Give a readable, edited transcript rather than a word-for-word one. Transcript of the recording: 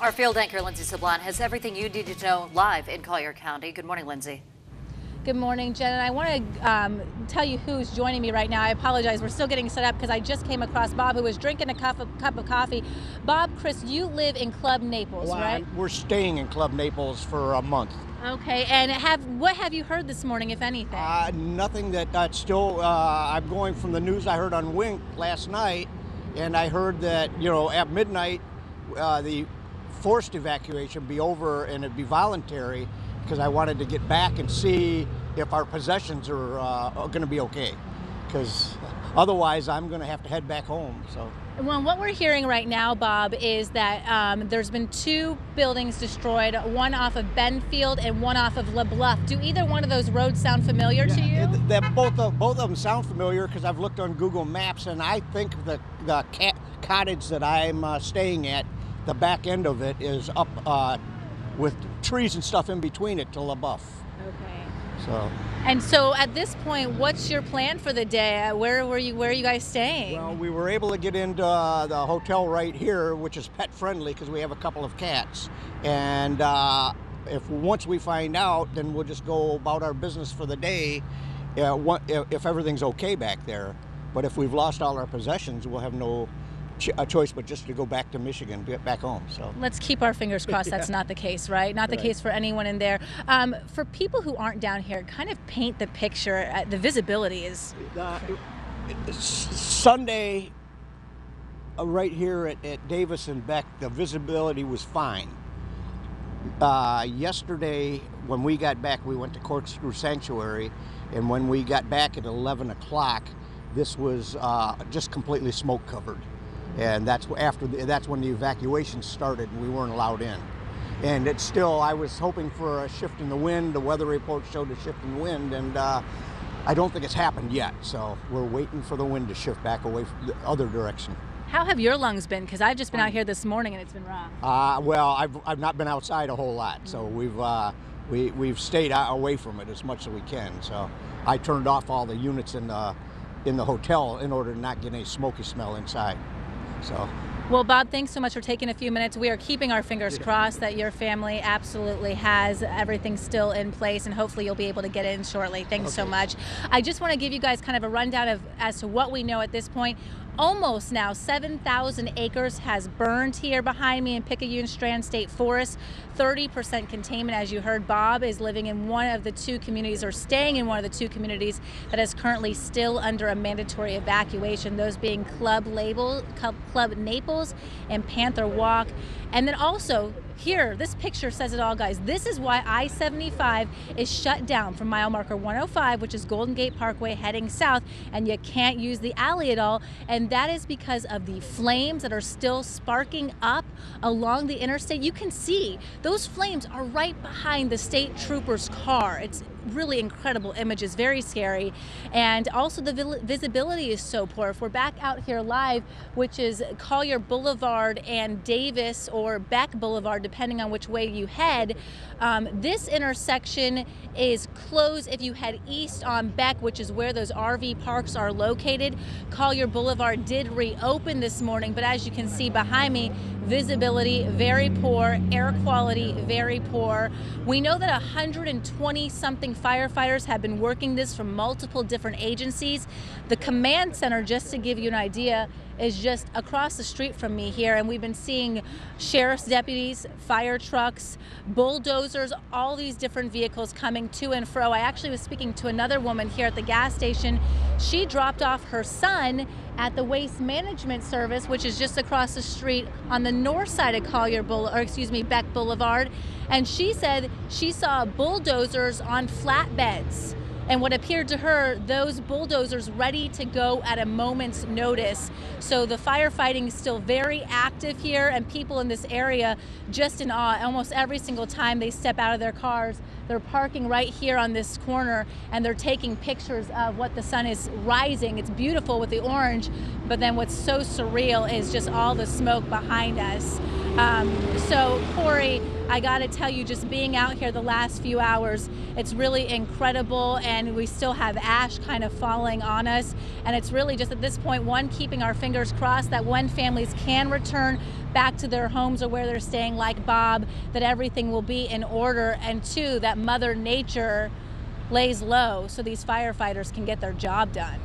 Our field anchor, Lindsay Sablan, has everything you need to know live in Collier County. Good morning, Lindsay. Good morning, Jen. And I want to tell you who's joining me right now. I apologize. We're still getting set up because I just came across Bob, who was drinking a cup of coffee. Bob, Chris, you live in Club Naples, right? We're staying in Club Naples for a month. Okay. And what have you heard this morning, if anything? Nothing that's still. I'm going from the news I heard on Wink last night, and I heard that at midnight the forced evacuation be over and it'd be voluntary, because I wanted to get back and see if our possessions are going to be okay, because otherwise I'm going to have to head back home. So. Well, what we're hearing right now, Bob, is that there's been 2 buildings destroyed, one off of Benfield and one off of LeBluff. Do either one of those roads sound familiar to you? Both of them sound familiar, because I've looked on Google Maps, and I think the cottage that I'm staying at, the back end of it is up with trees and stuff in between it to LeBluff. Okay. And so at this point, what's your plan for the day? Where are you guys staying? Well, we were able to get into the hotel right here, which is pet friendly because we have a couple of cats. And once we find out, then we'll just go about our business for the day, if everything's okay back there. But if we've lost all our possessions, we'll have no choice but just to go back to Michigan, get back home. So let's keep our fingers crossed that's not the case, right? Not the case for anyone in there. For people who aren't down here, kind of paint the picture. The visibility is Sunday right here at Davis and Beck, the visibility was fine. Yesterday when we got back, we went to Corkscrew Sanctuary, and when we got back at 11 o'clock, this was just completely smoke covered. And that's when the evacuation started, and we weren't allowed in. And it's still, I was hoping for a shift in the wind. The weather report showed a shift in the wind, and I don't think it's happened yet. So we're waiting for the wind to shift back away from the other direction. How have your lungs been? Because I've just been out here this morning and it's been rough. Well, I've not been outside a whole lot, so we've stayed away from it as much as we can. So I turned off all the units in the hotel in order to not get any smoky smell inside. So. Well, Bob, thanks so much for taking a few minutes. We are keeping our fingers crossed that your family absolutely has everything still in place, and hopefully you'll be able to get in shortly. Thanks so much. I just want to give you guys kind of a rundown as to what we know at this point. Almost now 7,000 acres has burned here behind me in Picayune Strand State Forest. 30% containment. As you heard, Bob is living in one of the 2 communities, or staying in one of the 2 communities that is currently still under a mandatory evacuation, those being Club Naples and Panther Walk. And then also here, this picture says it all, guys. This is why I-75 is shut down from mile marker 105, which is Golden Gate Parkway heading south, and you can't use the alley at all. And that is because of the flames that are still sparking up along the interstate. You can see those flames are right behind the state trooper's car. It's really incredible images, very scary. And also the visibility is so poor. If we're back out here live, which is Collier Boulevard and Davis or Beck Boulevard, depending on which way you head, this intersection is closed if you head east on Beck, which is where those RV parks are located. Collier Boulevard did reopen this morning, but as you can see behind me, visibility very poor, air quality very poor. We know that 120 something firefighters have been working this from multiple different agencies. The command center, just to give you an idea, is just across the street from me here, and we've been seeing sheriff's deputies, fire trucks, bulldozers, all these different vehicles coming to and fro. I actually was speaking to another woman here at the gas station. She dropped off her son at the Waste Management Service, which is just across the street on the north side of Beck Boulevard, and she said she saw bulldozers on flatbeds, and what appeared to her, those bulldozers ready to go at a moment's notice. So the firefighting is still very active here, and people in this area just in awe. Almost every single time they step out of their cars, they're parking right here on this corner, and they're taking pictures of what the sun is rising. It's beautiful with the orange, but then what's so surreal is just all the smoke behind us. So Corey, I got to tell you, just being out here the last few hours, it's really incredible, and we still have ash kind of falling on us, and it's really just at this point, one, keeping our fingers crossed that when families can return back to their homes or where they're staying like Bob, that everything will be in order, and two, that Mother Nature lays low so these firefighters can get their job done.